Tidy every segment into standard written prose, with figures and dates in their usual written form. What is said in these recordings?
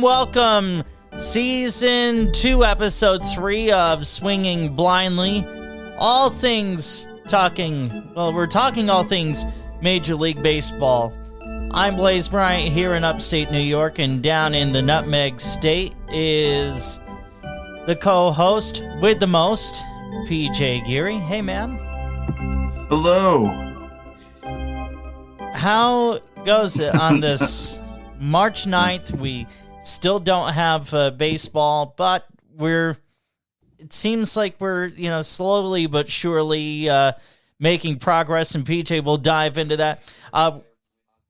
Welcome. Season 2, Episode 3 of Swinging Blindly. We're talking all things Major League Baseball. I'm Blaze Bryant here in upstate New York, and down in the Nutmeg State is the co-host with the most, PJ Geary. Hey, man. Hello. How goes it on this March 9th? We still don't have baseball, but it seems like we're, slowly but surely making progress, and PJ will dive into that.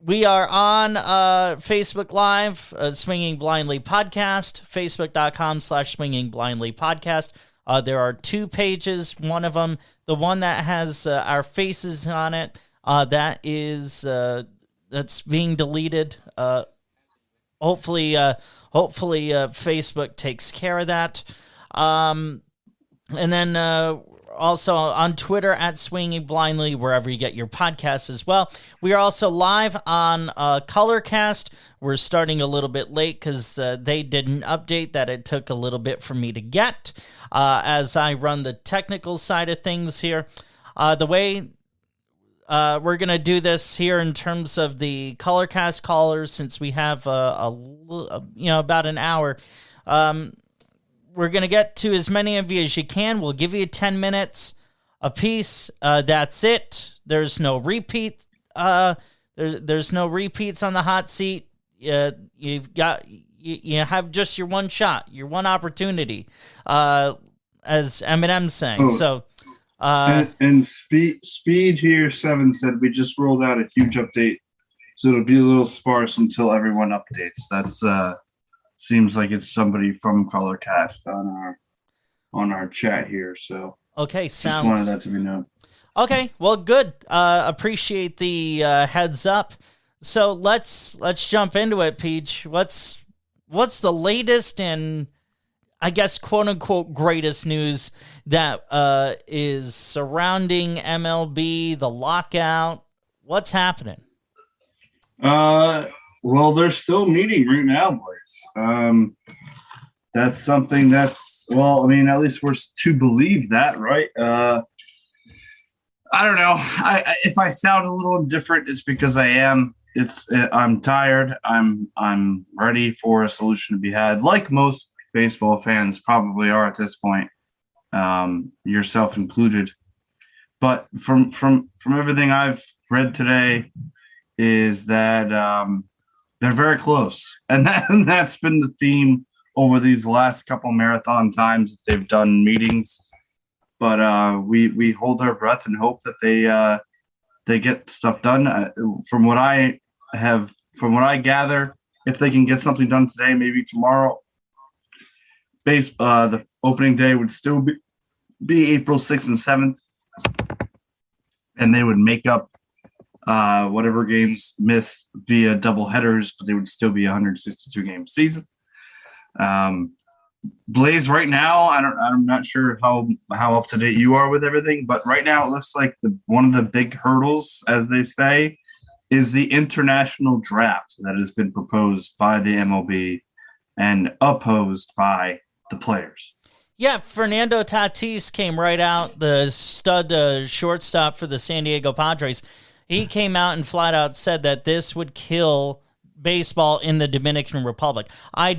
We are on Facebook Live, Swinging Blindly Podcast, facebook.com/Swinging Blindly Podcast. There are 2 pages. One of them, the one that has our faces on it, that's being deleted. Hopefully, Facebook takes care of that. And then also on Twitter at Swinging Blindly, wherever you get your podcasts as well. We are also live on Colorcast. We're starting a little bit late because they didn't update that. It took a little bit for me to get as I run the technical side of things here. The way we're going to do this here in terms of the Colorcast callers, since we have about an hour. We're going to get to as many of you as you can. We'll give you 10 minutes a piece. That's it. There's no repeat. There's no repeats on the hot seat. You have just your one shot, your one opportunity, as Eminem sang. Oh. So. And Speed here 7 said we just rolled out a huge update, so it'll be a little sparse until everyone updates. That's seems like it's somebody from Colorcast on our chat here. So okay, just wanted that to be known. Okay, well, good. Appreciate the heads up. So let's jump into it, Peach. What's the latest and, I guess, quote-unquote greatest news that is surrounding MLB, the lockout? What's happening? Well, they're still meeting right now, boys. That's something that's, well, I mean, at least we're to believe that, right? I don't know. If I sound a little indifferent, it's because I am. I'm tired. I'm ready for a solution to be had, like most baseball fans probably are at this point, yourself included. But from everything I've read today is that they're very close, and that's been the theme over these last couple marathon times that they've done meetings. But we hold our breath and hope that they get stuff done. From what I gather, if they can get something done today, maybe tomorrow. The opening day would still be April 6th and 7th, and they would make up whatever games missed via double headers, but they would still be a 162 game season. Blaze, right now, I'm not sure how up to date you are with everything, but right now it looks like one of the big hurdles, as they say, is the international draft that has been proposed by the MLB and opposed by the players. Yeah, Fernando Tatis came right out, the stud shortstop for the San Diego Padres. He came out and flat out said that this would kill baseball in the Dominican Republic. I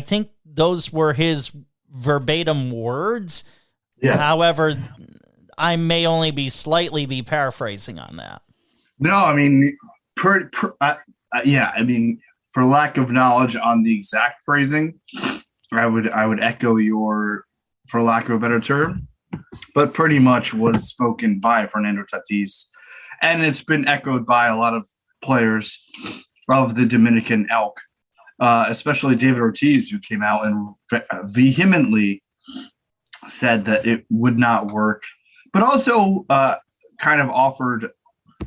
think those were his verbatim words. Yes. However, I may only be slightly paraphrasing on that. No, I mean, I mean, for lack of knowledge on the exact phrasing, I would echo your, for lack of a better term, but pretty much was spoken by Fernando Tatis, and it's been echoed by a lot of players of the Dominican elk, especially David Ortiz, who came out and vehemently said that it would not work, but also kind of offered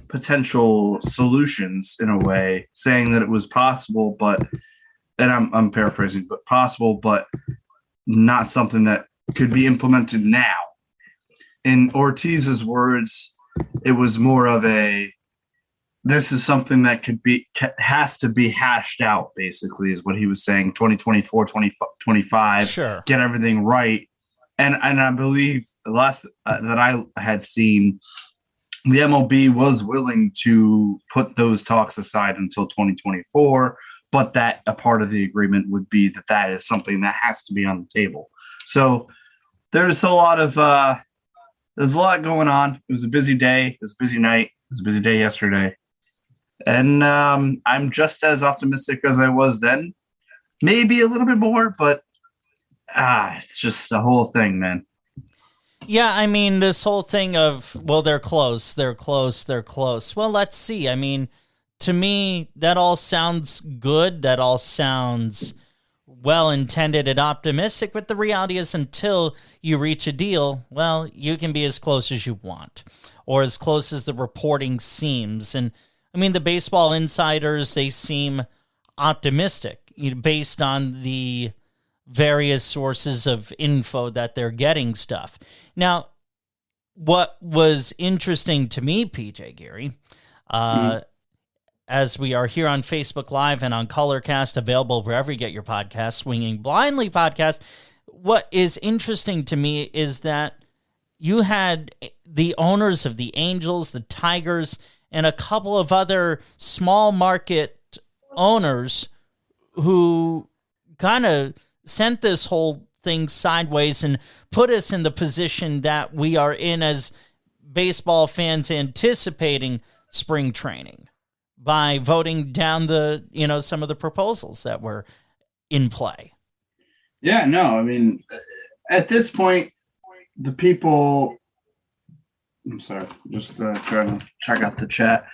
potential solutions in a way, saying that it was possible, but, and I'm paraphrasing, but possible, but not something that could be implemented now. in Ortiz's words, it was more of a, this is something that has to be hashed out, basically, is what he was saying. 2024, 2025, Sure. get everything right. And I believe the last that I had seen, the MLB was willing to put those talks aside until 2024, but that a part of the agreement would be that that is something that has to be on the table. So there's a lot going on. It was a busy day. It was a busy night. It was a busy day yesterday. And I'm just as optimistic as I was then. Maybe a little bit more, but it's just a whole thing, man. Yeah, I mean, this whole thing of, well, they're close. Well, let's see. I mean, to me, that all sounds good. That all sounds well-intended and optimistic, but the reality is until you reach a deal, well, you can be as close as you want or as close as the reporting seems. And, I mean, the baseball insiders, they seem optimistic based on the various sources of info that they're getting stuff. Now, what was interesting to me, PJ Gary, as we are here on Facebook Live and on Colorcast, available wherever you get your podcast, Swinging Blindly podcast, what is interesting to me is that you had the owners of the Angels, the Tigers, and a couple of other small market owners who kind of sent this whole thing sideways and put us in the position that we are in as baseball fans anticipating spring training by voting down some of the proposals that were in play. Yeah, no, I mean, at this point, the people, I'm sorry, just trying to check out the chat.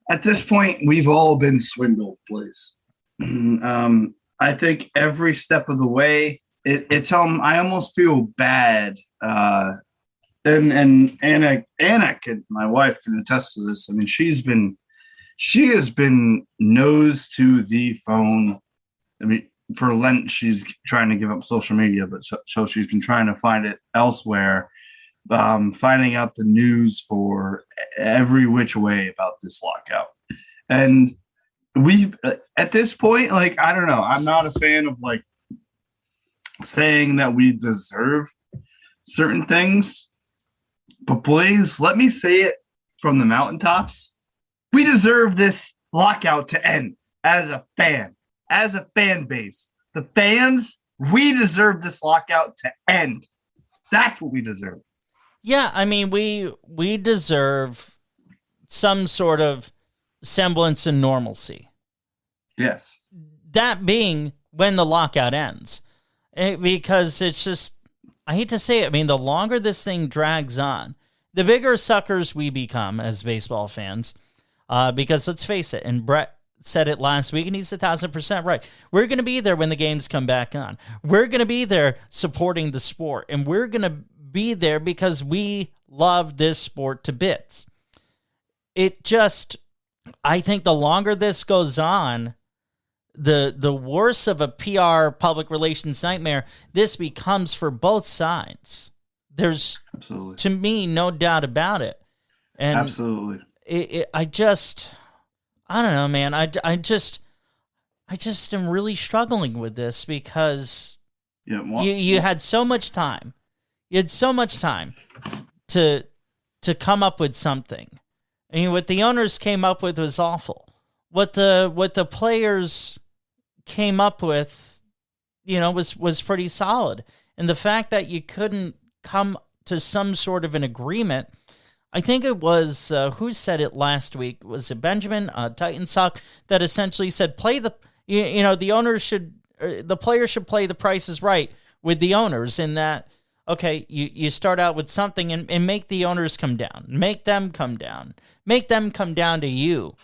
At this point, we've all been swindled, please. I think every step of the way, it's I almost feel bad. And Anna can, my wife can attest to this. I mean, she has been nose to the phone. I mean, for Lent, she's trying to give up social media, but so she's been trying to find it elsewhere, finding out the news for every which way about this lockout. And we, at this point, like, I don't know, I'm not a fan of like saying that we deserve certain things, but please let me say it from the mountaintops. We deserve this lockout to end as a fan base. The fans, we deserve this lockout to end. That's what we deserve. Yeah, I mean, we deserve some sort of semblance of normalcy. Yes. That being when the lockout ends. Because it's just, I hate to say it, I mean, the longer this thing drags on, the bigger suckers we become as baseball fans. Because let's face it, and Brett said it last week, and he's 1,000% right. We're going to be there when the games come back on. We're going to be there supporting the sport, and we're going to be there because we love this sport to bits. It just, I think the longer this goes on, the worse of a PR public relations nightmare this becomes for both sides. There's, absolutely, to me, no doubt about it. And absolutely. I don't know, man. I just am really struggling with this because you had so much time. You had so much time to come up with something. I mean, what the owners came up with was awful. What the players came up with, was pretty solid. And the fact that you couldn't come to some sort of an agreement, I think it was, who said it last week? Was it Benjamin, Titan Sock, that essentially said, the owners the players should play the Price is Right with the owners, in that, okay, you start out with something and make the owners come down. Make them come down. Make them come down to you,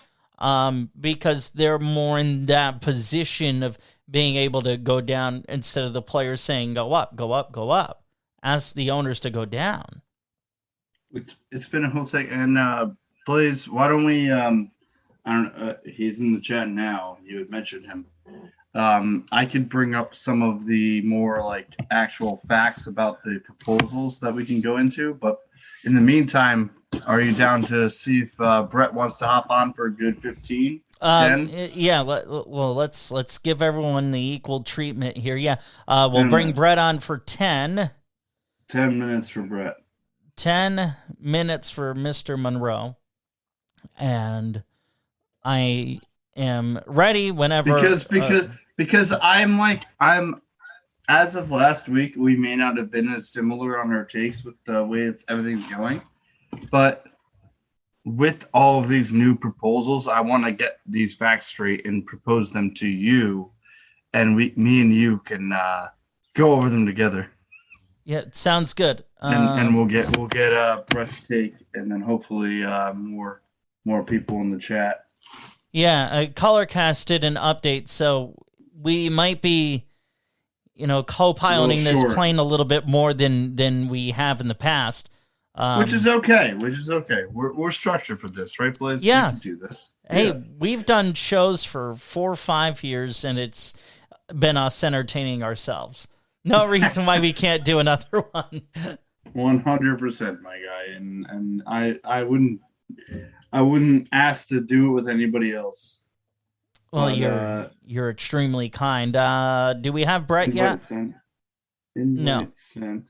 because they're more in that position of being able to go down instead of the players saying, go up, go up, go up. Ask the owners to go down. It's been a whole thing. And Blaze, why don't we, I don't he's in the chat now. You had mentioned him. I could bring up some of the more like actual facts about the proposals that we can go into. But in the meantime, are you down to see if Brett wants to hop on for a good 15, 10? Yeah. Let's give everyone the equal treatment here. Yeah. We'll 10 bring minutes. Brett on for 10. 10 minutes for Brett. 10 minutes for Mr. Monroe. And I am ready whenever. Because I'm as of last week, we may not have been as similar on our takes with the way everything's going, but with all of these new proposals, I want to get these facts straight and propose them to you, and me and you can go over them together. Yeah, it sounds good. And we'll get Brett's take, and then hopefully more people in the chat. Yeah, Colorcast did an update, so we might be, co-piloting this plane a little bit more than we have in the past. Which is okay. We're structured for this, right, Blaze? Yeah. We can do this. Hey, We've done shows for 4 or 5 years, and it's been us entertaining ourselves. No reason why we can't do another one. 100%, my guy, and I wouldn't ask to do it with anybody else. Well, you're extremely kind. Do we have Brett yet? No. Sent.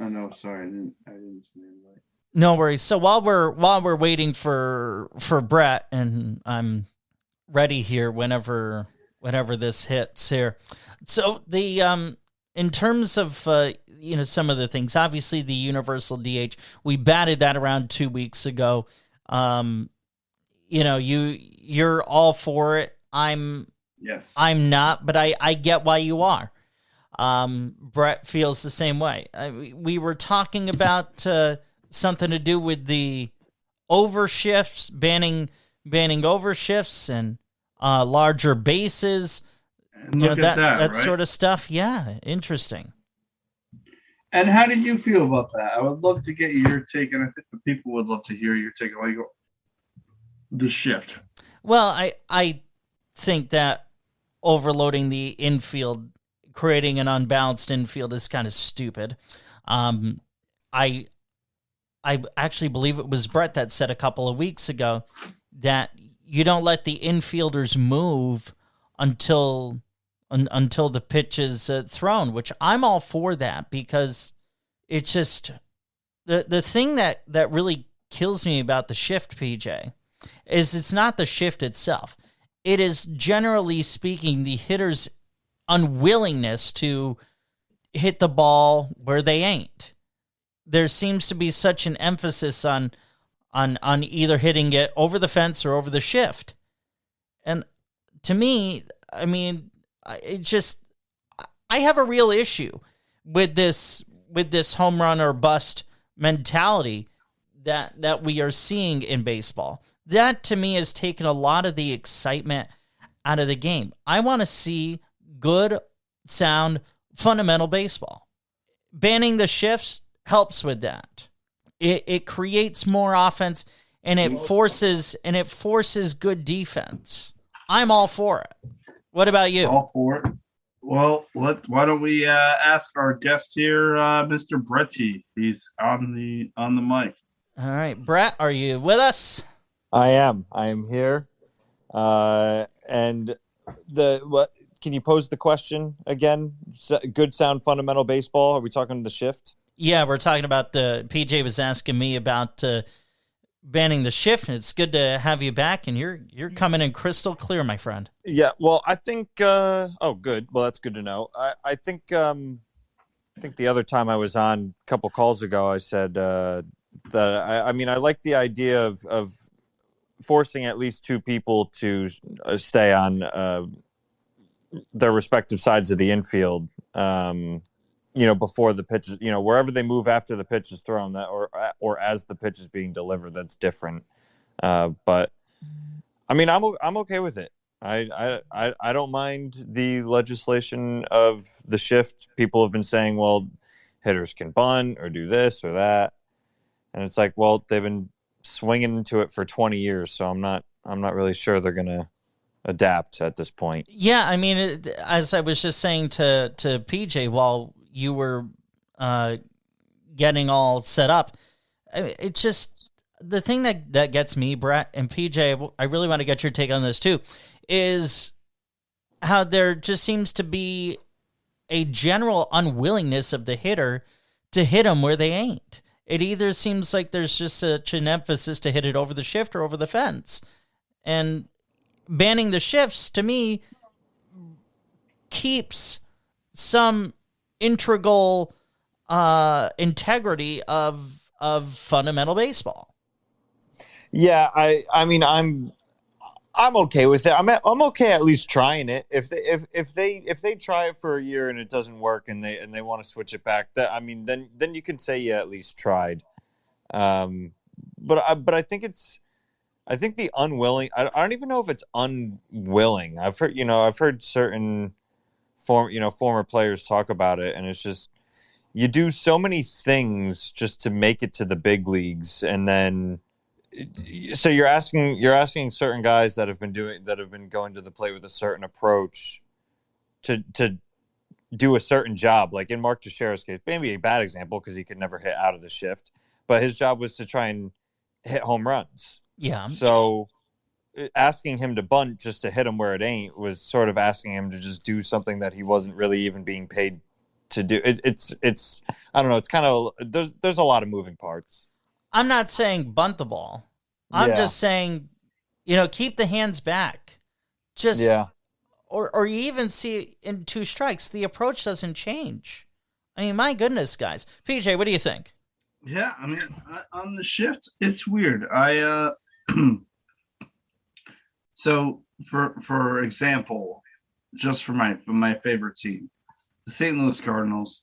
Oh no, sorry, I didn't send invite. No worries. So while we're waiting for Brett, and I'm ready here whenever this hits here. So the in terms of some of the things, obviously the universal DH, we batted that around 2 weeks ago. You're all for it. I'm not, but I get why you are. Brett feels the same way. We were talking about something to do with the overshifts, banning overshifts and larger bases. Look at that right? Sort of stuff. Yeah, interesting. And how do you feel about that? I would love to get your take, and I think the people would love to hear your take on the shift. Well, I think that overloading the infield, creating an unbalanced infield, is kind of stupid. I actually believe it was Brett that said a couple of weeks ago that you don't let the infielders move until the pitch is thrown, which I'm all for that, because it's just the thing that really kills me about the shift, PJ, is it's not the shift itself. It is, generally speaking, the hitter's unwillingness to hit the ball where they ain't. There seems to be such an emphasis on either hitting it over the fence or over the shift. And to me, I mean, I have a real issue with this home run or bust mentality that we are seeing in baseball. That, to me, has taken a lot of the excitement out of the game. I want to see good, sound, fundamental baseball. Banning the shifts helps with that. It creates more offense, and it forces good defense. I'm all for it. What about you? All for it. Well, why don't we ask our guest here, Mr. Bretty? He's on the mic. All right, Brett, are you with us? I am here. And can you pose the question again? Good, sound, fundamental baseball. Are we talking the shift? Yeah, we're talking about PJ was asking me about banning the shift, and it's good to have you back, and you're coming in crystal clear, my friend. Yeah, well, I think good. Well, that's good to know. I think the other time I was on a couple calls ago, I said that I like the idea of forcing at least two people to stay on their respective sides of the infield, before the pitch, wherever they move after the pitch is thrown, that or as the pitch is being delivered, that's different. But I mean, I'm okay with it. I don't mind the legislation of the shift. People have been saying, well, hitters can bunt or do this or that, and it's like, well, they've been swinging into it for 20 years, so I'm not really sure they're gonna adapt at this point. Yeah, I mean, as I was just saying to PJ while you were getting all set up, it's just the thing that gets me, Brett and PJ. I really want to get your take on this too. Is how there just seems to be a general unwillingness of the hitter to hit them where they ain't. It either seems like there's just such an emphasis to hit it over the shift or over the fence. And banning the shifts, to me, keeps some integral integrity of fundamental baseball. Yeah, I mean, I'm okay with it. I'm okay at least trying it. If they try it for a year and it doesn't work and they want to switch it back, then you can say you at least tried. But I think the unwilling. I don't even know if it's unwilling. I've heard certain former players talk about it, and it's just you do so many things just to make it to the big leagues, and then. So you're asking certain guys that have been going to the plate with a certain approach to do a certain job. Like in Mark Teixeira's case, maybe a bad example because he could never hit out of the shift, but his job was to try and hit home runs. Yeah. So asking him to bunt just to hit him where it ain't was sort of asking him to just do something that he wasn't really even being paid to do. It's I don't know. It's kind of there's a lot of moving parts. I'm not saying bunt the ball. I'm just saying, keep the hands back. Or you even see in 2 strikes, the approach doesn't change. I mean, my goodness, guys. PJ, what do you think? Yeah, I mean, on the shift, it's weird. So for example, just for my favorite team, the St. Louis Cardinals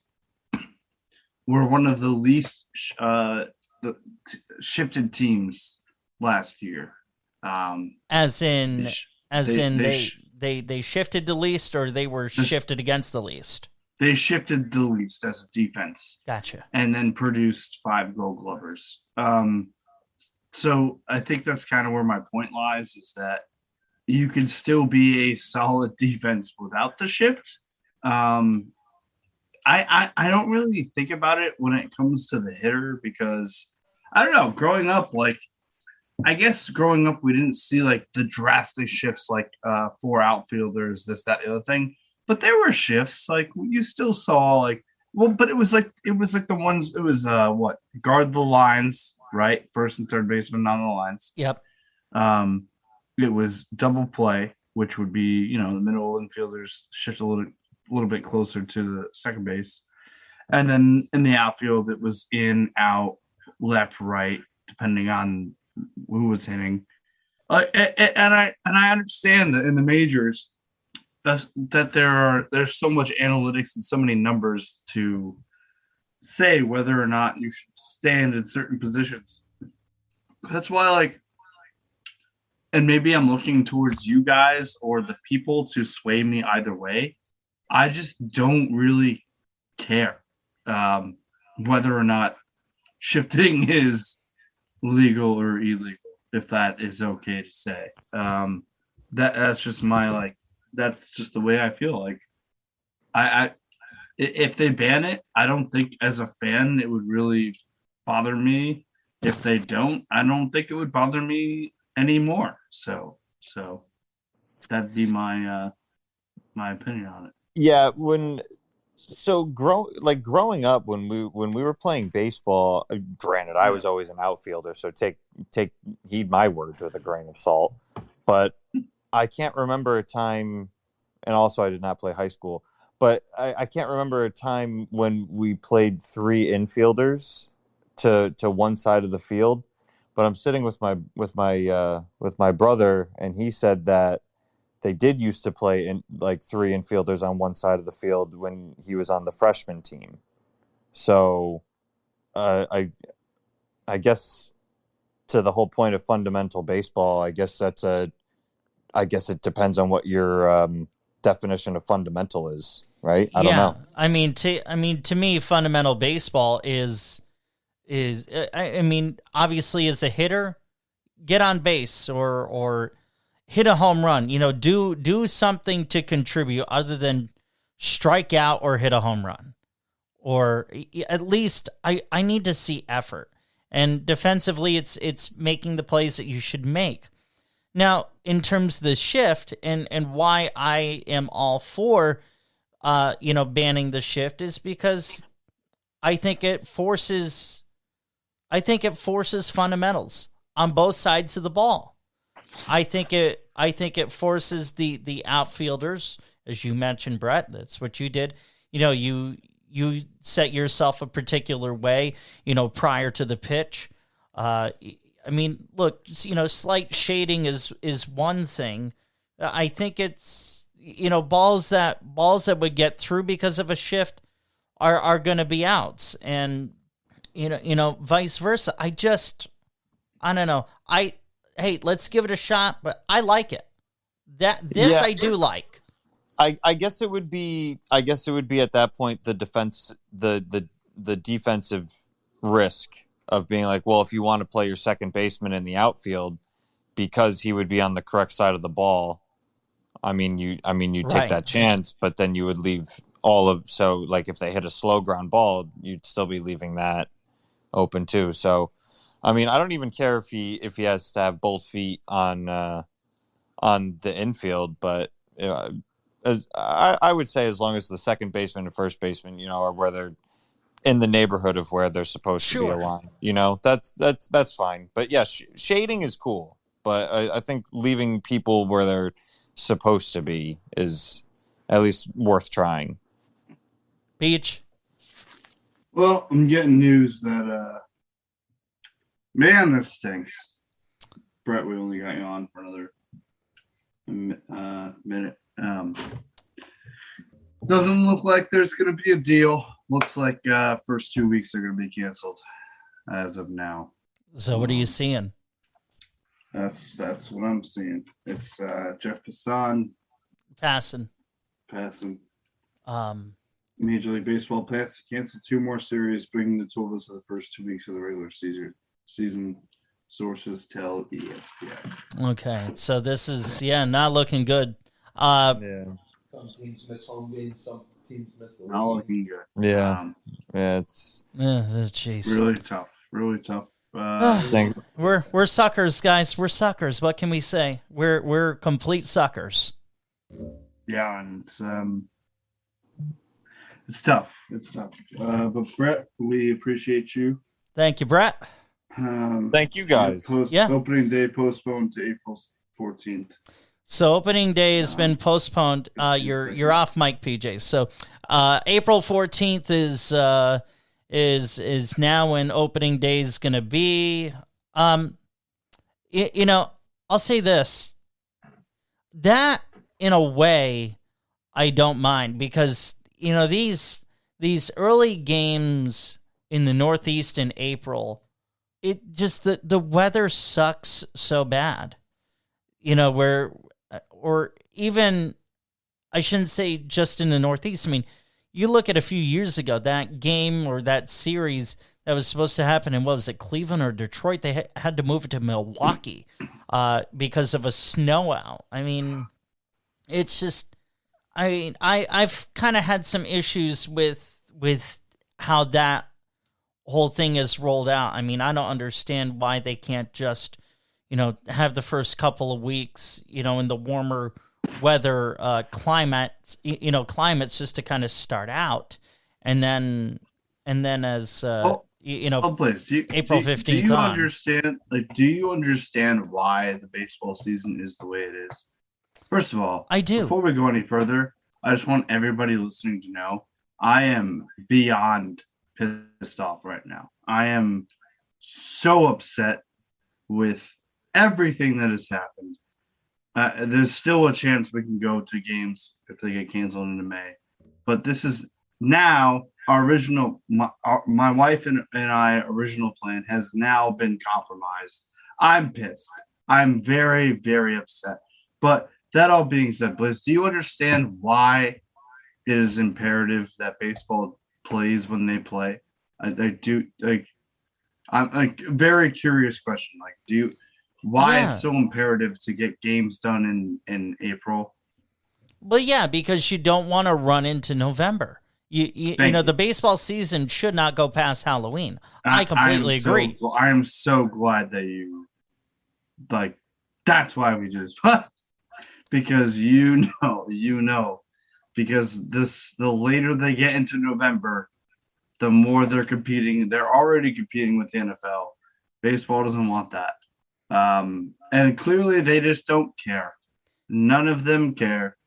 were one of the least shifted teams last year. As in they shifted the least, or they were shifted against the least? They shifted the least as a defense. Gotcha. And then produced 5 Gold Glovers. So I think that's kind of where my point lies, is that you can still be a solid defense without the shift. I don't really think about it when it comes to the hitter, because I don't know, growing up, we didn't see like the drastic shifts, like 4 outfielders, this, that, the other thing. But there were shifts, like you still saw but it was like the ones, it was guard the lines, right? First and third baseman on the lines. Yep. It was double play, which would be, the middle infielders shift a little bit closer to the second base. And then in the outfield, it was in, out, left, right, depending on who was hitting. And I understand that in the majors that there's so much analytics and so many numbers to say whether or not you should stand in certain positions. That's why, and maybe I'm looking towards you guys or the people to sway me either way. I just don't really care whether or not shifting is legal or illegal, if that is okay to say. That's just my that's just the way I feel. I if they ban it, I don't think as a fan it would really bother me. If they don't, I don't think it would bother me anymore. So that'd be my opinion on it. Yeah, growing up when we were playing baseball, granted I was always an outfielder, so take heed my words with a grain of salt, but I can't remember a time, and also I did not play high school, but I can't remember a time when we played 3 infielders to one side of the field. But I'm sitting with my brother, and he said that they did used to play in 3 infielders on one side of the field when he was on the freshman team. So I guess to the whole point of fundamental baseball, I guess it depends on what your definition of fundamental is, right? I don't know. I mean, to me, fundamental baseball is obviously as a hitter, get on base or hit a home run. Do something to contribute other than strike out or hit a home run. Or at least I need to see effort. And defensively, it's making the plays that you should make. Now, in terms of the shift and why I am all for banning the shift is because I think it forces fundamentals on both sides of the ball. I think it forces the outfielders, as you mentioned, Brett. That's what you did. You set yourself a particular way, prior to the pitch. Look, slight shading is one thing. I think it's balls that would get through because of a shift are going to be outs, and vice versa. I don't know. Hey, let's give it a shot, but I like it. I do like. I guess it would be at that point the defense the defensive risk of being like, well, if you want to play your second baseman in the outfield because he would be on the correct side of the ball, you take that chance, but then you would leave if they hit a slow ground ball, you'd still be leaving that open too. So, I don't even care if he has to have both feet on the infield, but as I would say, as long as the second baseman and first baseman, are where they're in the neighborhood of where they're supposed to be aligned, that's fine. But yeah, shading is cool, but I think leaving people where they're supposed to be is at least worth trying. Beach. Well, I'm getting news that man, this stinks. Brett, we only got you on for another minute. Doesn't look like there's going to be a deal. Looks like first 2 weeks are going to be canceled as of now. So what are you seeing? That's what I'm seeing. It's Jeff Passan passing. Major League Baseball plans to cancel 2 more series, bringing the totals of the first 2 weeks of the regular season. Sources tell ESPN. Okay, so this is not looking good. Some teams miss home games, some teams miss the Not looking good. It's jeez. Really tough. We're suckers, guys. We're suckers. What can we say? We're complete suckers. Yeah, and it's tough. But Brett, we appreciate you. Thank you, Brett. Thank you, guys. Opening day postponed to April 14th. So opening day has been postponed. You're off mic, PJ. So April 14th is now when opening day is going to be. I'll say this. That in a way I don't mind, because these early games in the Northeast in April, it just the weather sucks so bad. Or even, I shouldn't say just in the Northeast. You look at a few years ago, that game or that series that was supposed to happen in, what was it, Cleveland or Detroit? They had to move it to Milwaukee because of a snow out. It's just, I've kind of had some issues with how that whole thing is rolled out. I don't understand why they can't just have the first couple of weeks, in the warmer weather climates just to kind of start out, and then as please, April 15th. Do you understand? Do you understand why the baseball season is the way it is? First of all, I do. Before we go any further, I just want everybody listening to know I am beyond pissed off right now. I am so upset with everything that has happened. There's still a chance we can go to games if they get canceled into May, but this is now our original. My wife and I original plan has now been compromised. I'm pissed. I'm very, very upset. But that all being said, Blizz, do you understand why it is imperative that baseball plays when they play? I do. I'm a very curious question. why Yeah. it's so imperative to get games done in April. Well, yeah, because you don't want to run into November. You know, the baseball season should not go past Halloween. I completely agree. I am so glad that you like. That's why we just because you know, because the later they get into November, the more they're competing. They're already competing with the NFL. Baseball doesn't want that, and clearly they just don't care. None of them care.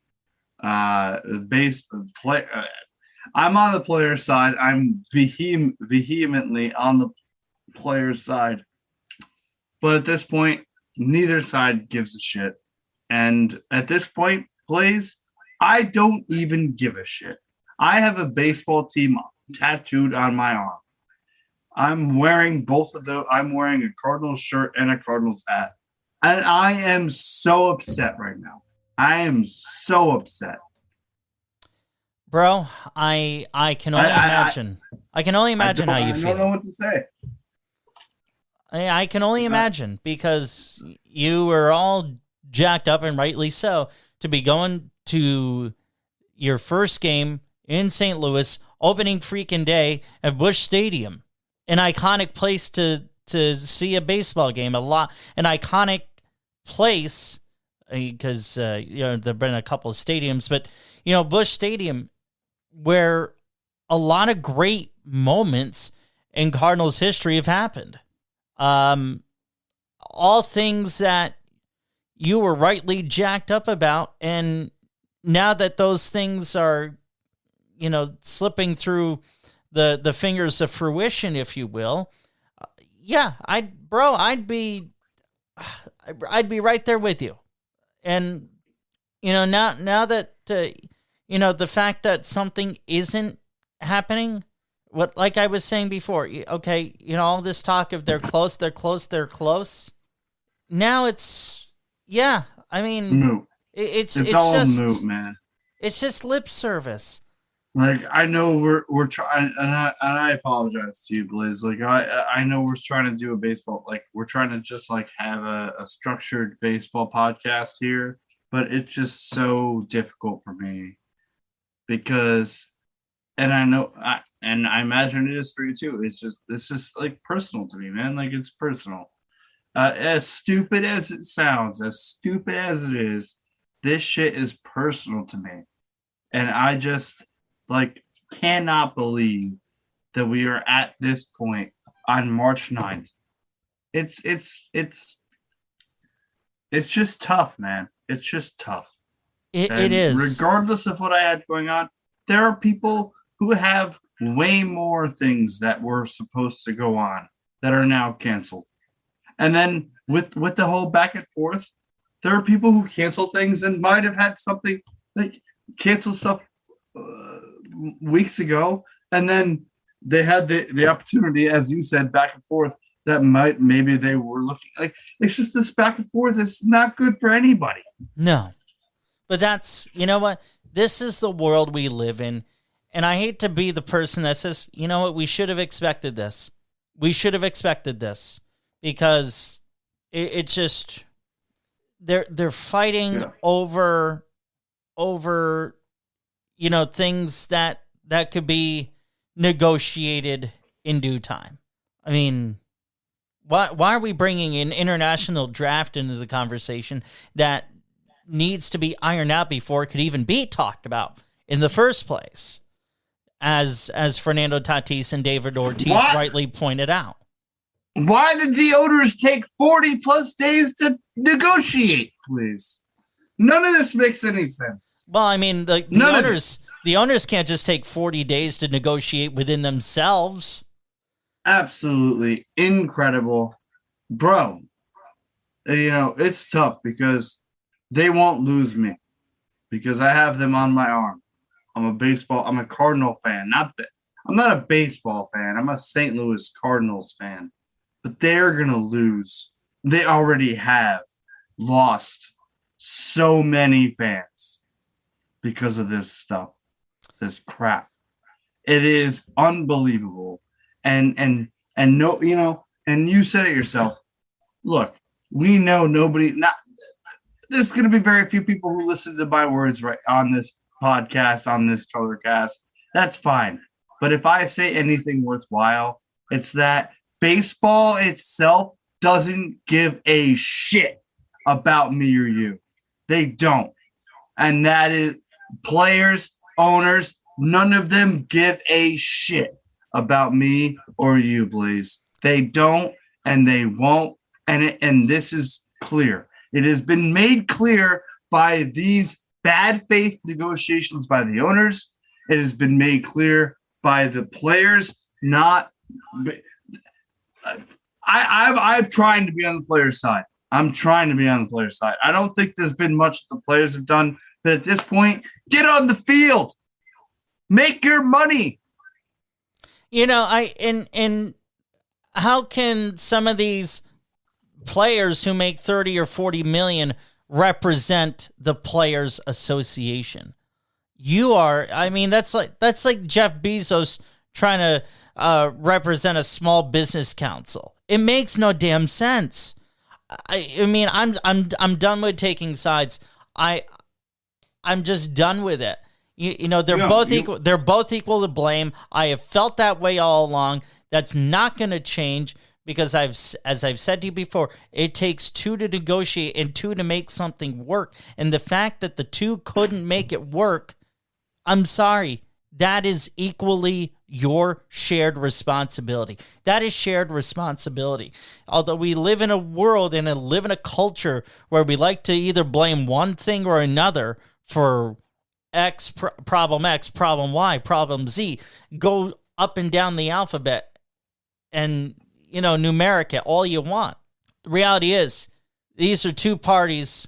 I'm on the player side. I'm vehemently on the player side. But at this point, neither side gives a shit. And at this point, Blaze, I don't even give a shit. I have a baseball team tattooed on my arm. I'm wearing both of those. I'm wearing a Cardinals shirt and a Cardinals hat. And I am so upset right now. I am so upset. Bro, I can only imagine. I can only imagine how you feel. I don't know what to say. I can only imagine, because you were all jacked up, and rightly so, to be going to your first game in St. Louis, opening freaking day at Busch Stadium, an iconic place to see a baseball game. An iconic place, because there've been a couple of stadiums, but Busch Stadium, where a lot of great moments in Cardinals history have happened. All things that you were rightly jacked up about, and now that those things are, slipping through the fingers of fruition, if you will, I'd be right there with you. And now that the fact that something isn't happening, like I was saying before, okay, all this talk of they're close. Now it's, I mean, moot. It's all just moot, man. It's just lip service. Like, I know we're trying, and I apologize to you, Blaze. Like, I know we're trying to do a baseball, like, we're trying to just like have a structured baseball podcast here, but it's just so difficult for me because, and I know, and I imagine it is for you too. It's just like personal to me, man. Like, it's personal. As stupid as it sounds, as stupid as it is, this shit is personal to me, and I just cannot believe that we are at this point on March 9th. It's just tough, man. It's just tough. It is. Regardless of what I had going on, there are people who have way more things that were supposed to go on that are now canceled. And then with the whole back and forth, there are people who cancel things and might have had something like cancel stuff weeks ago, and then they had the opportunity, as you said, back and forth, that maybe they were looking like. It's just this back and forth is not good for anybody. No, but that's, what, this is the world we live in, and I hate to be the person that says, what, we should have expected this. We should have expected this, because it's just they're fighting over things that could be negotiated in due time. I mean, why are we bringing an international draft into the conversation that needs to be ironed out before it could even be talked about in the first place, as Fernando Tatis and David Ortiz rightly pointed out? Why did the owners take 40 plus days to negotiate, please? None of this makes any sense. Well, I mean, the owners can't just take 40 days to negotiate within themselves. Absolutely incredible. Bro, it's tough because they won't lose me because I have them on my arm. I'm a Cardinal fan. I'm not a baseball fan. I'm a St. Louis Cardinals fan. But they're going to lose. They already have lost so many fans because of this stuff, this crap. It is unbelievable. And no, and you said it yourself. Look, we know nobody. Not there's going to be very few people who listen to my words right on this podcast, on this Colorcast. That's fine. But if I say anything worthwhile, it's that baseball itself doesn't give a shit about me or you. They don't. And that is players, owners, none of them give a shit about me or you, Blaze. They don't, and they won't. And this is clear. It has been made clear by these bad faith negotiations by the owners. It has been made clear by the players. I'm trying to be on the players' side. I'm trying to be on the players' side. I don't think there's been much the players have done, but at this point, get on the field, make your money. You know, and how can some of these players who make 30 or 40 million represent the Players Association? That's like Jeff Bezos trying to represent a small business council. It makes no damn sense. I'm done with taking sides. I'm just done with it. They're both equal. They're both equal to blame. I have felt that way all along. That's not going to change because as I've said to you before, it takes two to negotiate and two to make something work. And the fact that the two couldn't make it work, I'm sorry, that is equally your shared responsibility. That is shared responsibility. Although we live in a world and live in a culture where we like to either blame one thing or another for problem X, problem Y, problem Z, go up and down the alphabet and, numeric it all you want. The reality is these are two parties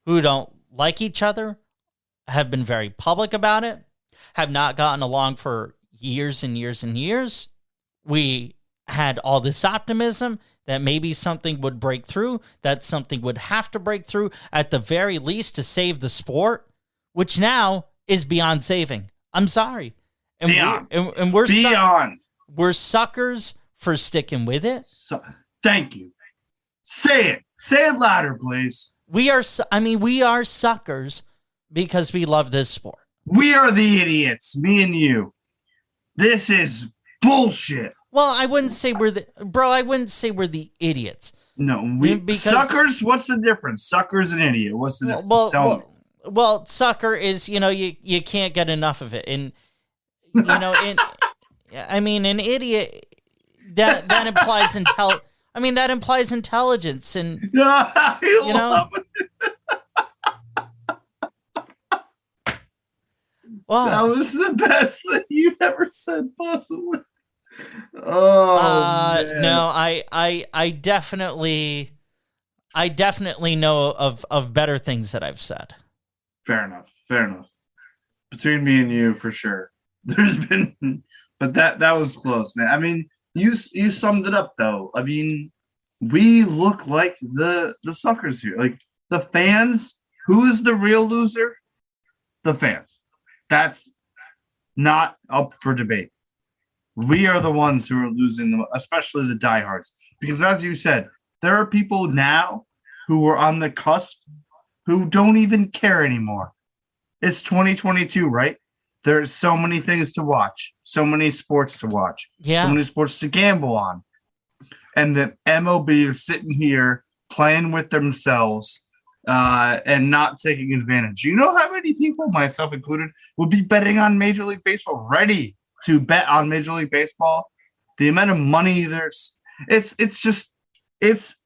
who don't like each other, have been very public about it, have not gotten along for years and years and years. We had all this optimism that maybe something would break through, that something would have to break through at the very least to save the sport, which now is beyond saving. I'm sorry. And beyond. We're beyond. We're suckers for sticking with it. Thank you. Say it. Say it louder, please. We are suckers because we love this sport. We are the idiots, me and you. This is bullshit. Well, I wouldn't say we're the idiots. No, because suckers. What's the difference? Suckers and idiot. What's the difference? Well, sucker is you can't get enough of it, and an idiot that implies that implies intelligence, and Well, that was the best thing you've ever said, possibly. Oh man. No, I definitely know of better things that I've said. Fair enough. Between me and you, for sure. There's been, but that was close, man. I mean, you summed it up though. I mean, we look like the suckers here, like the fans. Who is the real loser? The fans. That's not up for debate. We are the ones who are losing, especially the diehards. Because as you said, there are people now who are on the cusp who don't even care anymore. It's 2022, right? There's so many things to watch, so many sports to watch, so many sports to gamble on. And the MLB is sitting here playing with themselves and not taking advantage. You know how many people, myself included, would be betting on Major League Baseball, ready to bet on Major League Baseball? The amount of money there's, it's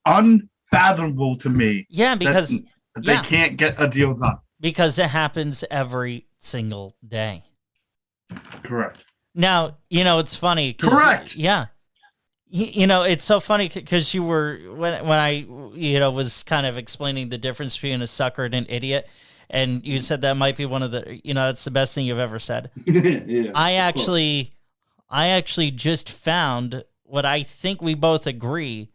unfathomable to me. Yeah, because that they can't get a deal done. Because it happens every single day. Correct. Now, it's funny. Correct. Yeah. It's so funny because you were, when I, was kind of explaining the difference between a sucker and an idiot, and you said that might be one of the, that's the best thing you've ever said. Yeah, I actually just found what I think we both agree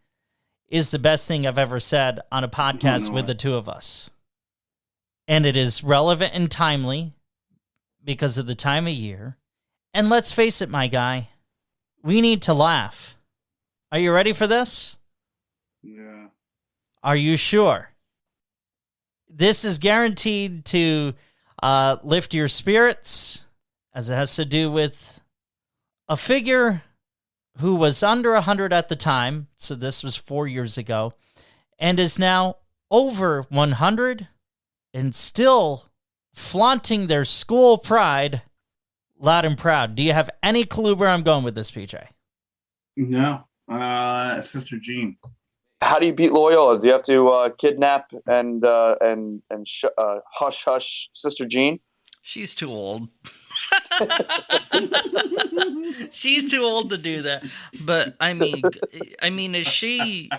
is the best thing I've ever said on a podcast with the two of us. And it is relevant and timely because of the time of year. And let's face it, my guy, we need to laugh. Are you ready for this? Yeah. Are you sure? This is guaranteed to lift your spirits, as it has to do with a figure who was under 100 at the time, so this was 4 years ago, and is now over 100 and still flaunting their school pride loud and proud. Do you have any clue where I'm going with this, PJ? No. Sister Jean. How do you beat Loyola? Do you have to kidnap and hush hush Sister Jean? She's too old. She's too old to do that. But I mean, is she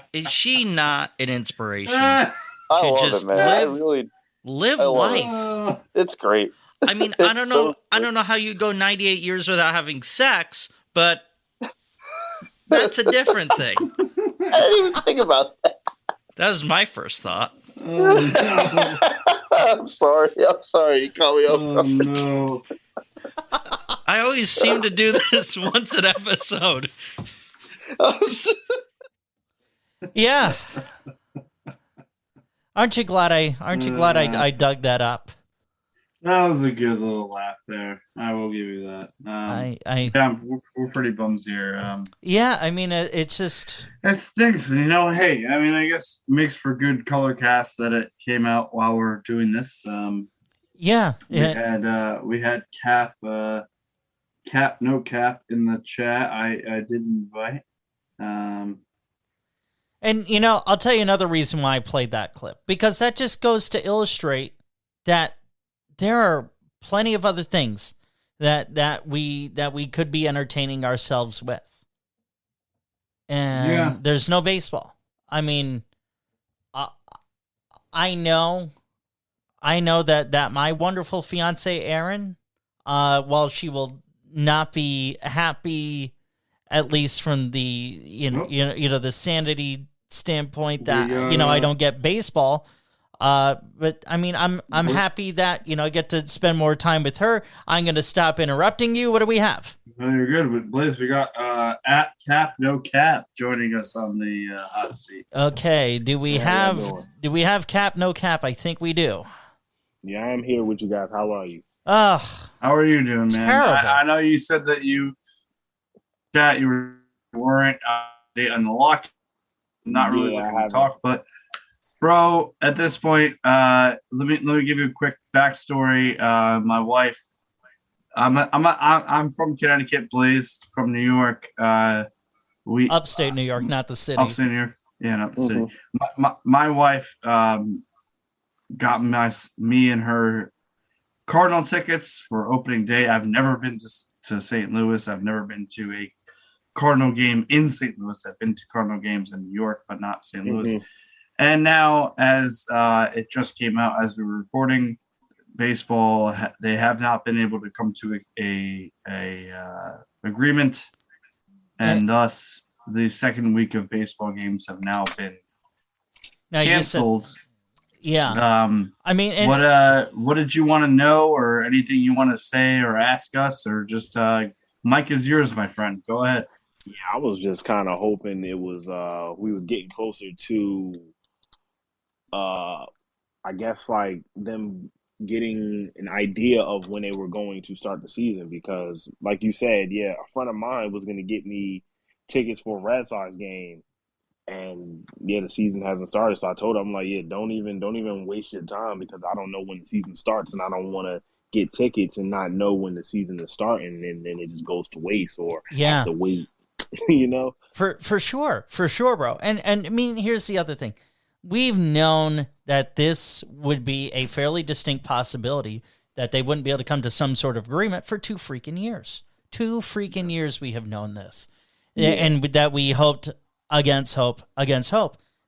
not an inspiration? I love just it, man. live I love life. It's great. I mean, I don't know. I don't know how you go 98 years without having sex, but that's a different thing. I didn't even think about that. That was my first thought. I'm sorry. You caught me off guard. No. I always seem to do this once an episode. Yeah. Aren't you glad I dug that up? That was a good little laugh there. I will give you that. Yeah, we're pretty bums here. Yeah, I mean, it's just... It stinks. And, hey, I mean, I guess it makes for good color cast that it came out while we're doing this. Yeah. We had Cap, no Cap in the chat. I did invite. And, I'll tell you another reason why I played that clip. Because that just goes to illustrate that there are plenty of other things that we could be entertaining ourselves with. And there's no baseball. I mean, I know that my wonderful fiance Erin, while she will not be happy, at least from the the sanity standpoint that I don't get baseball. But I mean, I'm happy that I get to spend more time with her. I'm going to stop interrupting you. What do we have? Well, you're good. But Blaze, we got at Cap No Cap joining us on the hot seat. Okay. Do we have Cap No Cap? I think we do. Yeah, I'm here with you guys. How are you? How are you doing, man? Terrible. I know you said that you weren't on the lock. Not really looking to talk, but. Bro, at this point, let me give you a quick backstory. My wife, I'm from Connecticut, Blaze, from New York. We upstate New York, not the city. Upstate New York, yeah, not the city. My wife got me and her Cardinal tickets for opening day. I've never been to St. Louis. I've never been to a Cardinal game in St. Louis. I've been to Cardinal games in New York, but not St. Louis. And now, as it just came out as we were recording, baseball, they have not been able to come to a agreement, and thus the second week of baseball games have now been canceled. I mean, what did you want to know, or anything you want to say or ask us, or just mic is yours, my friend. Go ahead. Yeah, I was just kind of hoping it was we were getting closer to. I guess like them getting an idea of when they were going to start the season, because like you said, a friend of mine was going to get me tickets for a Red Sox game, and the season hasn't started. So I told him, I'm like, don't even waste your time, because I don't know when the season starts, and I don't want to get tickets and not know when the season is starting, and then it just goes to waste or have to wait. For sure, bro. And I mean, here's the other thing. We've known that this would be a fairly distinct possibility that they wouldn't be able to come to some sort of agreement for 2 freaking years. 2 freaking years we have known this. And that we hoped against hope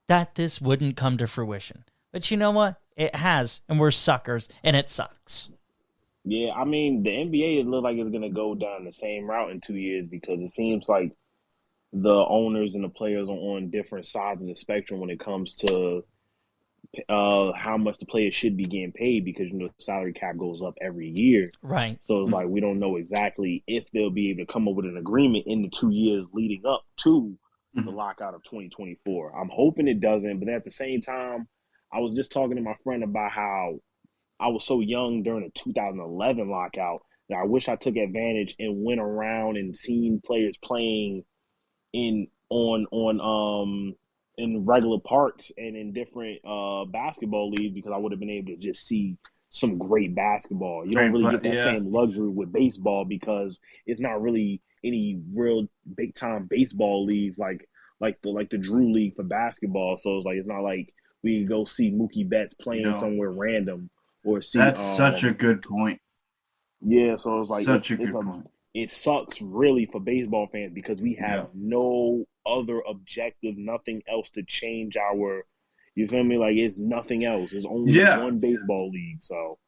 that this wouldn't come to fruition. But you know what? It has, and we're suckers, and it sucks. Yeah, I mean, the NBA, it looks like it's going to go down the same route in 2 years, because it seems like the owners and the players are on different sides of the spectrum when it comes to how much the players should be getting paid, because the salary cap goes up every year. Right. So it's like we don't know exactly if they'll be able to come up with an agreement in the 2 years leading up to the lockout of 2024. I'm hoping it doesn't, but at the same time, I was just talking to my friend about how I was so young during the 2011 lockout that I wish I took advantage and went around and seen players playing in in regular parks and in different basketball leagues, because I would have been able to just see some great basketball. You don't really get that same luxury with baseball because it's not really any real big time baseball leagues like the Drew League for basketball. So it's like it's not like we can go see Mookie Betts playing somewhere random or see. That's such a good point. Yeah, so it's like Such a good point. It sucks really for baseball fans because we have no other objective, nothing else to change our. You feel me? Like it's nothing else. There's only one baseball league. So,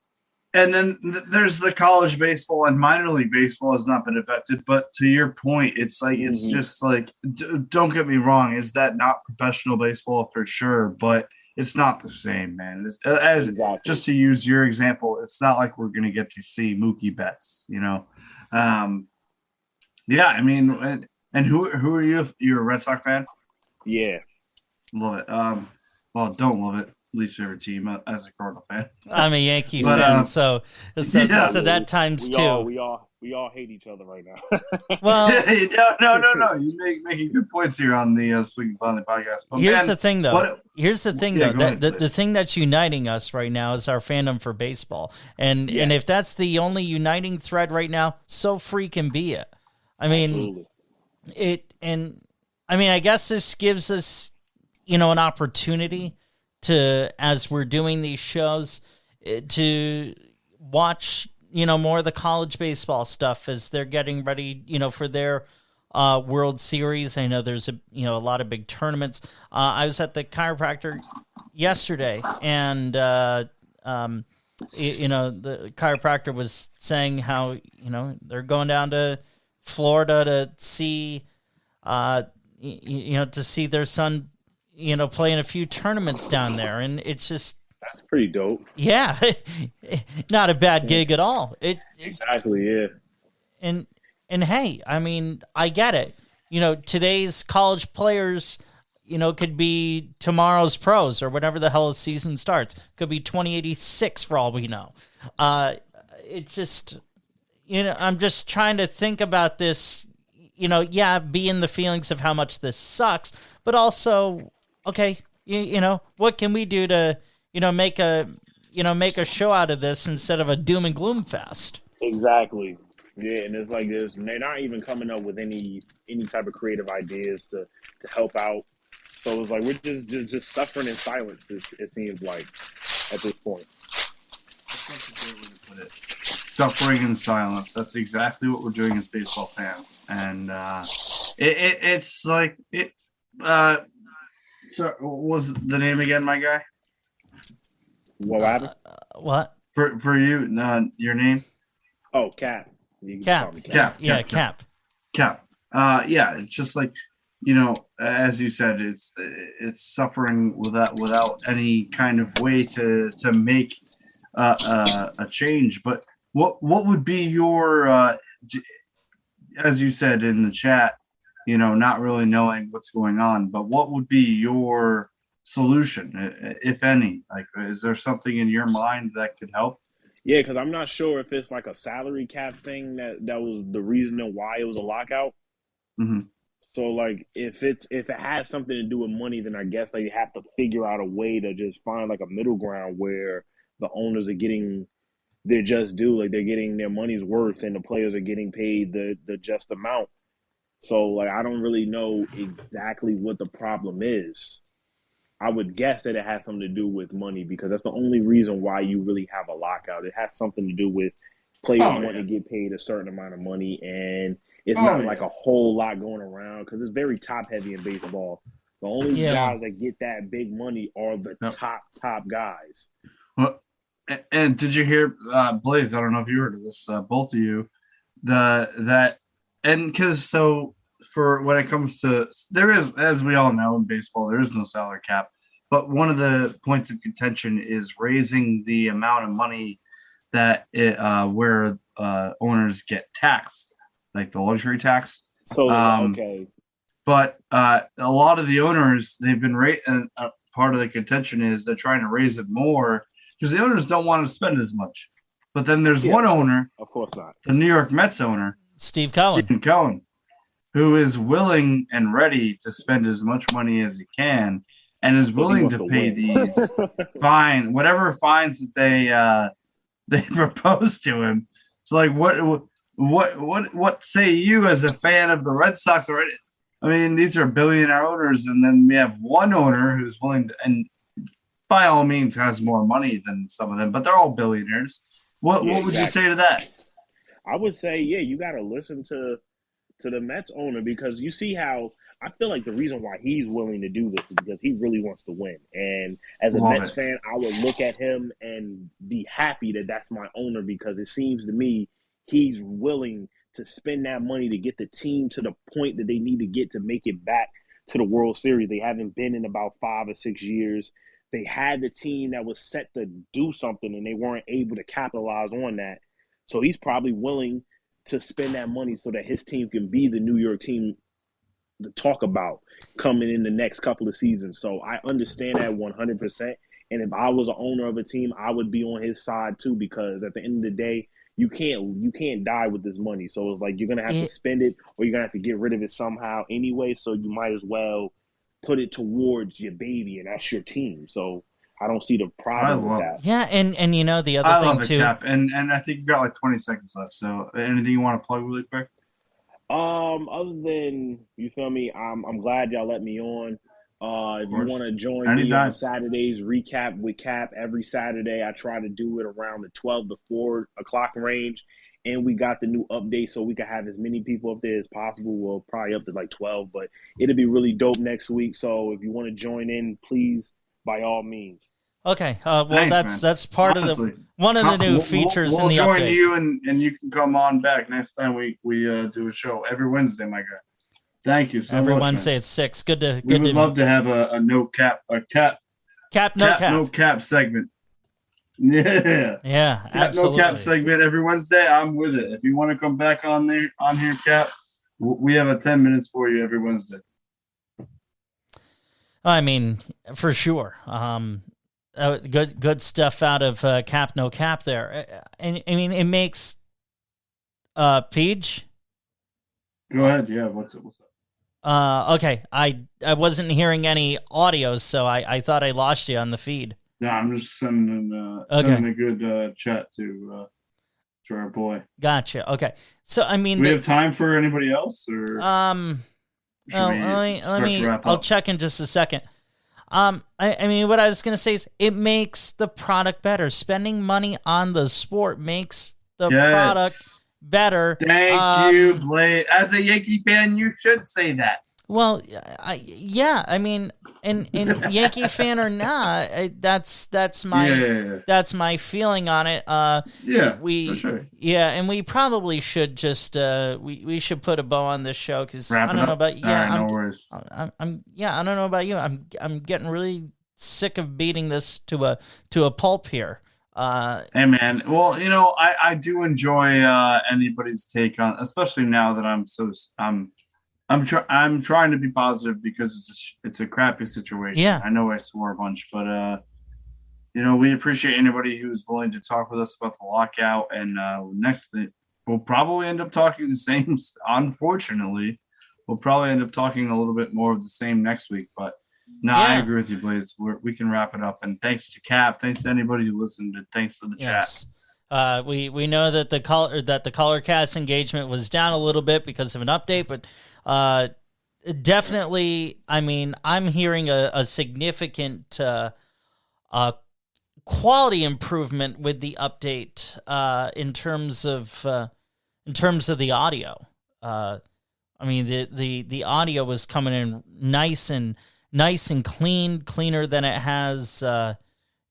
and then there's the college baseball and minor league baseball has not been affected. But to your point, it's like it's just like don't get me wrong. Is that not professional baseball for sure? But it's not the same, man. Just to use your example, it's not like we're going to get to see Mookie Betts, you know. Yeah, I mean, and who are you? You're a Red Sox fan? Yeah, love it. Well, don't love it. Least favorite team as a Cardinal fan. I'm a Yankee fan, so that times two. We all hate each other right now. Well, no. You making good points here on the Swinging Blindly podcast. But here's the thing, though. The thing that's uniting us right now is our fandom for baseball, and if that's the only uniting thread right now, so freaking be it. I mean, I guess this gives us, an opportunity to, as we're doing these shows, to watch, more of the college baseball stuff as they're getting ready, for their World Series. I know there's a lot of big tournaments. I was at the chiropractor yesterday, and the chiropractor was saying how they're going down to Florida to see, to see their son, play in a few tournaments down there, and it's just that's pretty dope. Yeah, not a bad gig at all. Exactly, yeah. And hey, I mean, I get it. Today's college players, could be tomorrow's pros or whatever the hell the season starts. Could be 2086 for all we know. It just, I'm just trying to think about this. Be in the feelings of how much this sucks, but also, okay, what can we do to make a show out of this instead of a doom and gloom fest. Exactly. Yeah, and it's like this. They're not even coming up with any type of creative ideas to help out. So it's like we're just suffering in silence. It seems like at this point. That's a great way to put it. Suffering in silence. That's exactly what we're doing as baseball fans, and it's like it. So what was the name again, my guy? What happened? What? For you, your name? Oh, Cap. Cap. Cap. Yeah, Cap. Cap. Yeah, it's just like, as you said, it's suffering without any kind of way to make a change. But what would be your, as you said in the chat, not really knowing what's going on, but what would be your solution, if any? Like, is there something in your mind that could help? Yeah, because I'm not sure if it's like a salary cap thing that was the reason why it was a lockout. Mm-hmm. So like if it has something to do with money, then I guess they have to figure out a way to just find like a middle ground where the owners are getting their just due, like they're getting their money's worth, and the players are getting paid the just amount. So like I don't really know exactly what the problem is. I would guess that it has something to do with money because that's the only reason why you really have a lockout. It has something to do with players wanting to get paid a certain amount of money, and it's not like a whole lot going around because it's very top heavy in baseball. The only guys that get that big money are the top guys. Well, and did you hear Blaze? I don't know if you heard of this, both of you. For when it comes to, there is, as we all know in baseball, there is no salary cap. But one of the points of contention is raising the amount of money that where owners get taxed, like the luxury tax. So okay, But a lot of the owners, they've been part of the contention is they're trying to raise it more because the owners don't want to spend as much. But then there's one owner, of course not, the New York Mets owner, Steve Cohen, who is willing and ready to spend as much money as he can and is willing to pay these whatever fines that they propose to him. It's like, what say you as a fan of the Red Sox already? I mean, these are billionaire owners, and then we have one owner who's willing to, and by all means has more money than some of them, but they're all billionaires. What would you say to that? I would say, you got to listen to the Mets owner, because you see how I feel like the reason why he's willing to do this is because he really wants to win. And as a Mets fan, I would look at him and be happy that that's my owner, because it seems to me he's willing to spend that money to get the team to the point that they need to get to make it back to the World Series. They haven't been in about 5 or 6 years. They had the team that was set to do something, and they weren't able to capitalize on that. So he's probably willing to spend that money so that his team can be the New York team to talk about coming in the next couple of seasons. So I understand that 100%. And if I was an owner of a team, I would be on his side too, because at the end of the day, you can't die with this money. So it's like you're gonna have to spend it, or you're gonna have to get rid of it somehow anyway. So you might as well put it towards your baby, and that's your team. So I don't see the problem with that. Yeah, and the other thing too. Cap. And I think you got like 20 seconds left. So anything you want to plug really quick? Other than, you feel me, I'm glad y'all let me on. If you want to join me on Saturdays, recap with Cap every Saturday. I try to do it around the 12 to 4 o'clock range. And we got the new update, so we can have as many people up there as possible. Well, probably up to like 12, but it'll be really dope next week. So if you want to join in, please, by all means. Okay. That's part of one of the new features in the update. We'll join you, and you can come on back next time we do a show every Wednesday, my guy. Thank you so much. Every Wednesday at 6. We would love to have a no cap segment. Yeah. Yeah, absolutely. No cap segment every Wednesday. I'm with it. If you want to come back on here, Cap, we have a 10 minutes for you every Wednesday. I mean, for sure. Good stuff out of Cap No Cap there. And I mean, it makes Peach. Go ahead. Yeah. What's up? Okay. I wasn't hearing any audio, so I thought I lost you on the feed. No, I'm just sending a good chat to our boy. Gotcha. Okay. So I mean, do we have time for anybody else, or I'll check in just a second. I mean, what I was gonna say is it makes the product better. Spending money on the sport makes the product better. Thank you, Blade. As a Yankee fan, you should say that. Well, I mean, and Yankee fan or not, that's my feeling on it. For sure. Yeah, and we probably should just we should put a bow on this show, because I don't know about no worries. I don't know about you. I'm getting really sick of beating this to a pulp here. Hey man, well, I do enjoy anybody's take on, especially now that I'm trying to be positive, because it's a crappy situation. Yeah. I know I swore a bunch, but we appreciate anybody who's willing to talk with us about the lockout. And we'll probably end up talking the same. Unfortunately, we'll probably end up talking a little bit more of the same next week. But no, I agree with you, Blaze. We can wrap it up. And thanks to Cap, thanks to anybody who listened, and thanks to the chat. We know that the color cast engagement was down a little bit because of an update, but definitely, I mean, I'm hearing a significant quality improvement with the update in terms of the audio. I mean, the audio was coming in nice and clean, cleaner than it has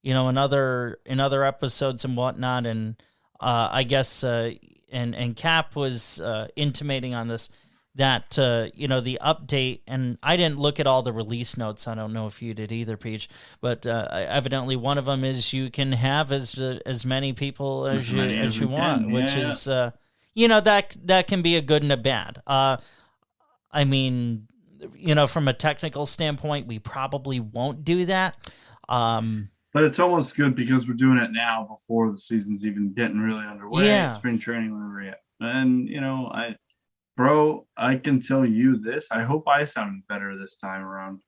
in other episodes and whatnot. And I guess and Cap was intimating on this that the update, and I didn't look at all the release notes. I don't know if you did either, Peach, but evidently one of them is you can have as many people as you want, which is that can be a good and a bad. I mean, from a technical standpoint, we probably won't do that. But it's almost good because we're doing it now before the season's even getting really underway. Yeah. Spring training, whatever yet. And I can tell you this. I hope I sounded better this time around.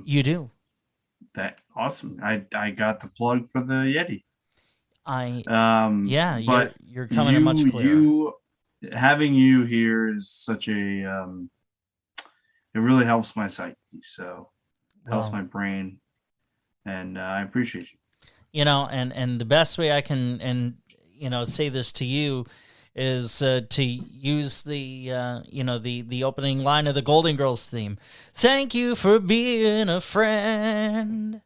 You do. That awesome. I got the plug for the Yeti. But you're coming in much clearer. Having you here is such a it really helps my psyche. So helps my brain, and I appreciate you. And the best way I can say this to you is to use the the opening line of the Golden Girls theme. Thank you for being a friend.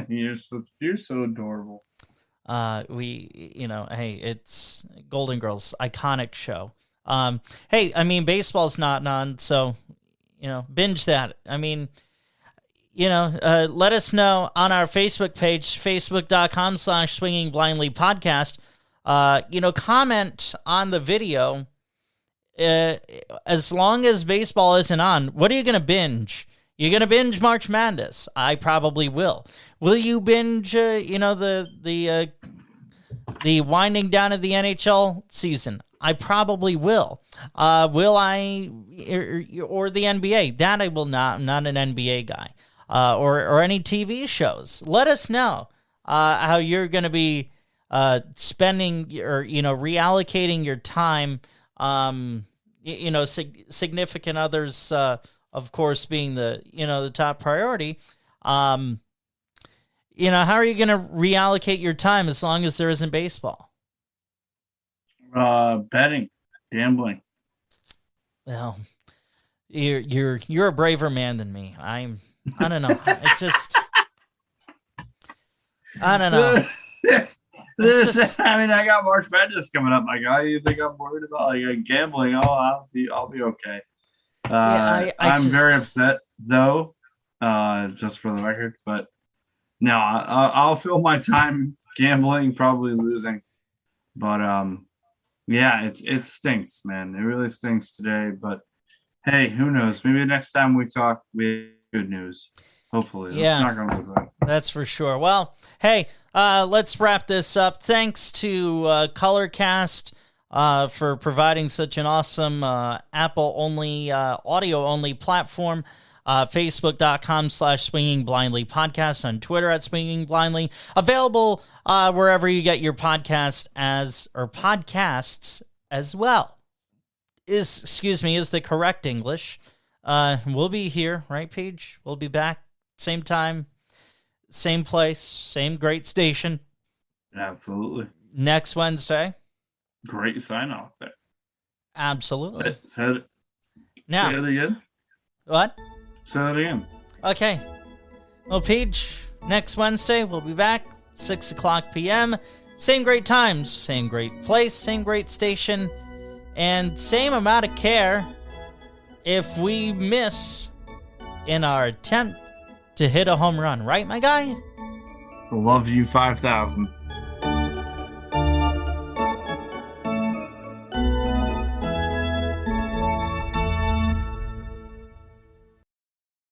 You're so adorable. Hey, it's Golden Girls, iconic show. Hey, I mean, baseball's not on, so binge that. I mean, let us know on our Facebook page, facebook.com/swingingblindlypodcast. Comment on the video. As long as baseball isn't on, what are you gonna binge? You're gonna binge March Madness. I probably will. Will you binge? The winding down of the NHL season. I probably will. Will I? Or the NBA? That I will not. I'm not an NBA guy. Or any TV shows. Let us know how you're going to be spending or reallocating your time. Significant others, of course, being the top priority. How are you going to reallocate your time as long as there isn't baseball? Betting, gambling. Well, you're a braver man than me. I don't know. I don't know. I got March Madness coming up, my guy. You think I'm worried about gambling? Oh, I'll be okay. I'm very upset though, just for the record. But no, I'll fill my time gambling, probably losing. But it stinks, man. It really stinks today. But hey, who knows? Maybe next time we talk, we have good news. Hopefully. Yeah. It's not gonna look right. That's for sure. Well, hey, let's wrap this up. Thanks to Colorcast for providing such an awesome Apple-only, audio-only platform. Facebook.com/swingingblindlypodcast, on Twitter @swingingblindly. Available wherever you get your podcasts as well. Is the correct English. We'll be here, right, Paige? We'll be back. Same time, same place, same great station. Absolutely. Next Wednesday. Great sign off there. Absolutely. Say it again. What? Say that again. Okay. Well, Paige, next Wednesday we'll be back, 6:00 p.m. Same great times, same great place, same great station, and same amount of care if we miss in our attempt to hit a home run, right, my guy? Love you 5,000.